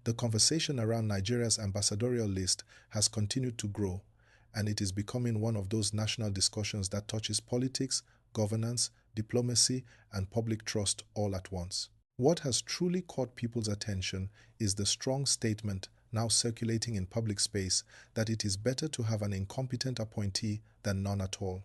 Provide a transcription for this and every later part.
The conversation around Nigeria's ambassadorial list has continued to grow, and it is becoming one of those national discussions that touches politics, governance, diplomacy, and public trust all at once. What has truly caught people's attention is the strong statement now circulating in public space that it is better to have an incompetent appointee than none at all.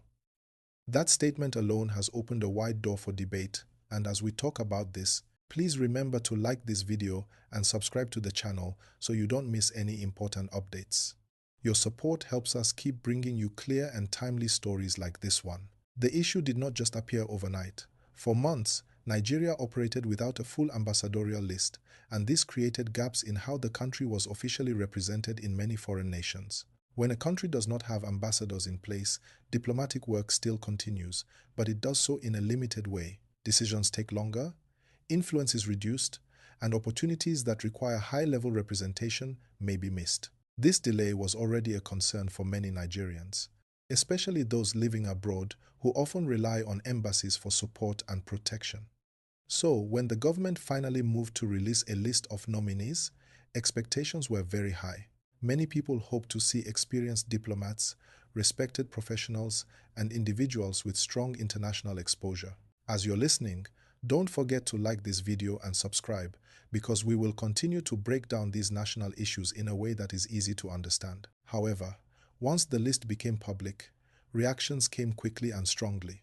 That statement alone has opened a wide door for debate, and as we talk about this, please remember to like this video and subscribe to the channel so you don't miss any important updates. Your support helps us keep bringing you clear and timely stories like this one. The issue did not just appear overnight. For months, Nigeria operated without a full ambassadorial list, and this created gaps in how the country was officially represented in many foreign nations. When a country does not have ambassadors in place, diplomatic work still continues, but it does so in a limited way. Decisions take longer, influence is reduced, and opportunities that require high-level representation may be missed. This delay was already a concern for many Nigerians, especially those living abroad who often rely on embassies for support and protection. So, when the government finally moved to release a list of nominees, expectations were very high. Many people hoped to see experienced diplomats, respected professionals, and individuals with strong international exposure. As you're listening, don't forget to like this video and subscribe, because we will continue to break down these national issues in a way that is easy to understand. However, once the list became public, reactions came quickly and strongly.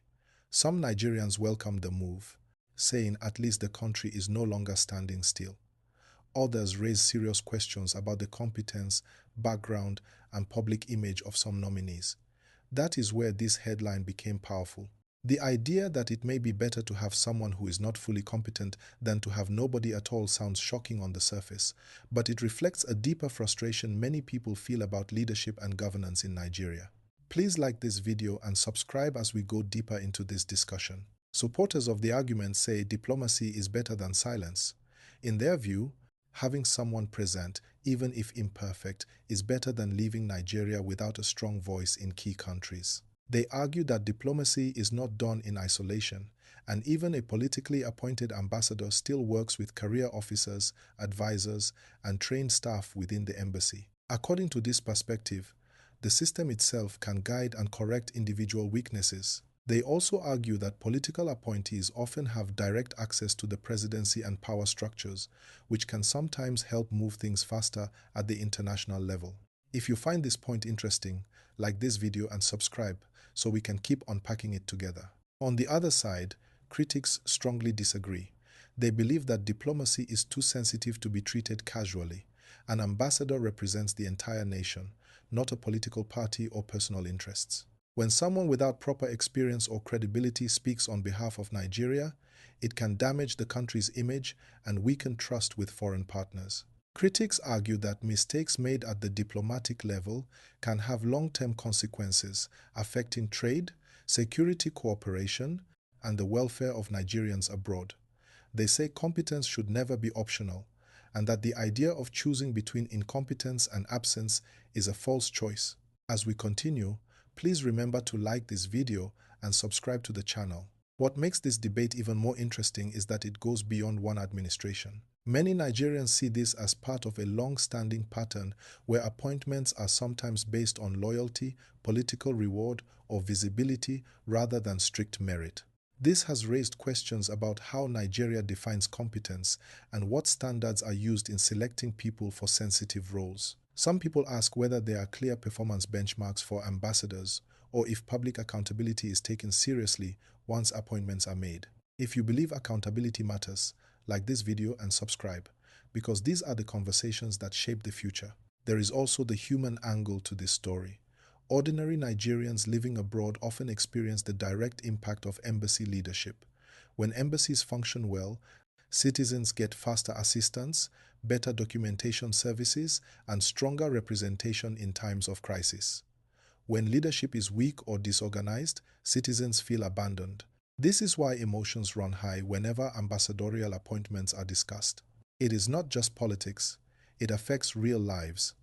Some Nigerians welcomed the move, saying at least the country is no longer standing still. Others raised serious questions about the competence, background, and public image of some nominees. That is where this headline became powerful. The idea that it may be better to have someone who is not fully competent than to have nobody at all sounds shocking on the surface, but it reflects a deeper frustration many people feel about leadership and governance in Nigeria. Please like this video and subscribe as we go deeper into this discussion. Supporters of the argument say diplomacy is better than silence. In their view, having someone present, even if imperfect, is better than leaving Nigeria without a strong voice in key countries. They argue that diplomacy is not done in isolation, and even a politically appointed ambassador still works with career officers, advisors, and trained staff within the embassy. According to this perspective, the system itself can guide and correct individual weaknesses. They also argue that political appointees often have direct access to the presidency and power structures, which can sometimes help move things faster at the international level. If you find this point interesting, like this video and subscribe so we can keep unpacking it together. On the other side, critics strongly disagree. They believe that diplomacy is too sensitive to be treated casually. An ambassador represents the entire nation, not a political party or personal interests. When someone without proper experience or credibility speaks on behalf of Nigeria, it can damage the country's image and weaken trust with foreign partners. Critics argue that mistakes made at the diplomatic level can have long-term consequences affecting trade, security cooperation, and the welfare of Nigerians abroad. They say competence should never be optional, and that the idea of choosing between incompetence and absence is a false choice. As we continue, please remember to like this video and subscribe to the channel. What makes this debate even more interesting is that it goes beyond one administration. Many Nigerians see this as part of a long-standing pattern where appointments are sometimes based on loyalty, political reward, or visibility rather than strict merit. This has raised questions about how Nigeria defines competence and what standards are used in selecting people for sensitive roles. Some people ask whether there are clear performance benchmarks for ambassadors or if public accountability is taken seriously once appointments are made. If you believe accountability matters, like this video and subscribe, because these are the conversations that shape the future. There is also the human angle to this story. Ordinary Nigerians living abroad often experience the direct impact of embassy leadership. When embassies function well, citizens get faster assistance, better documentation services, and stronger representation in times of crisis. When leadership is weak or disorganized, citizens feel abandoned. This is why emotions run high whenever ambassadorial appointments are discussed. It is not just politics, it affects real lives.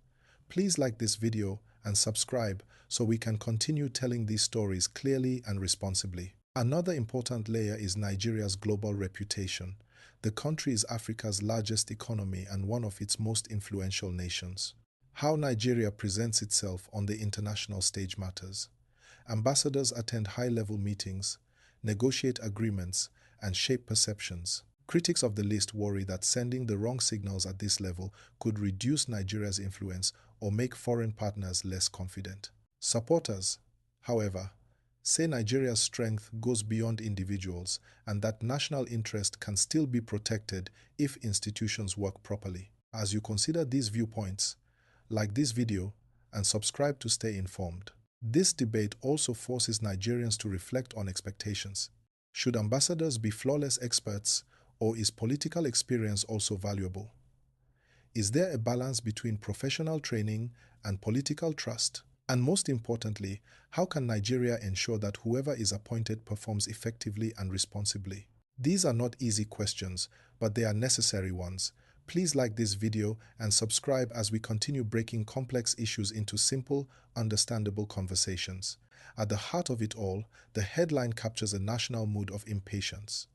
Please like this video and subscribe so we can continue telling these stories clearly and responsibly. Another important layer is Nigeria's global reputation. The country is Africa's largest economy and one of its most influential nations. How Nigeria presents itself on the international stage matters. Ambassadors attend high-level meetings, negotiate agreements, and shape perceptions. Critics of the list worry that sending the wrong signals at this level could reduce Nigeria's influence or make foreign partners less confident. Supporters, however, say Nigeria's strength goes beyond individuals and that national interest can still be protected if institutions work properly. As you consider these viewpoints, like this video and subscribe to stay informed. This debate also forces Nigerians to reflect on expectations. Should ambassadors be flawless experts, or is political experience also valuable? Is there a balance between professional training and political trust? And most importantly, how can Nigeria ensure that whoever is appointed performs effectively and responsibly? These are not easy questions, but they are necessary ones. Please like this video and subscribe as we continue breaking complex issues into simple, understandable conversations. At the heart of it all, the headline captures a national mood of impatience.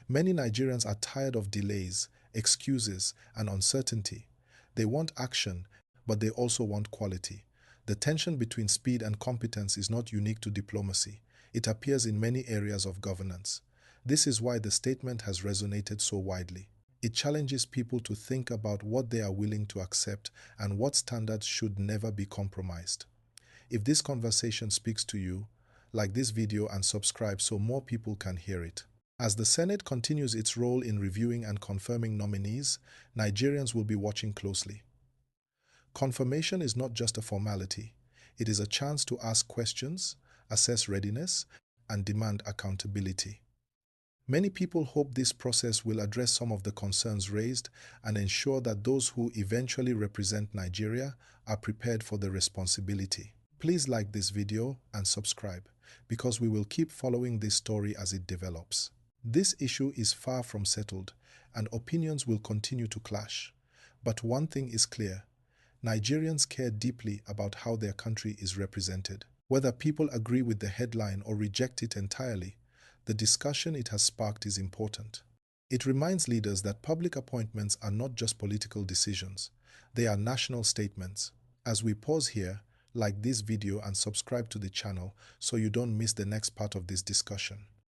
Many Nigerians are tired of delays, excuses, and uncertainty. They want action, but they also want quality. The tension between speed and competence is not unique to diplomacy. It appears in many areas of governance. This is why the statement has resonated so widely. It challenges people to think about what they are willing to accept and what standards should never be compromised. If this conversation speaks to you, like this video and subscribe so more people can hear it. As the Senate continues its role in reviewing and confirming nominees, Nigerians will be watching closely. Confirmation is not just a formality. It is a chance to ask questions, assess readiness, and demand accountability. Many people hope this process will address some of the concerns raised and ensure that those who eventually represent Nigeria are prepared for the responsibility. Please like this video and subscribe, because we will keep following this story as it develops. This issue is far from settled, and opinions will continue to clash. But one thing is clear: Nigerians care deeply about how their country is represented. Whether people agree with the headline or reject it entirely, the discussion it has sparked is important. It reminds leaders that public appointments are not just political decisions, they are national statements. As we pause here, like this video and subscribe to the channel so you don't miss the next part of this discussion.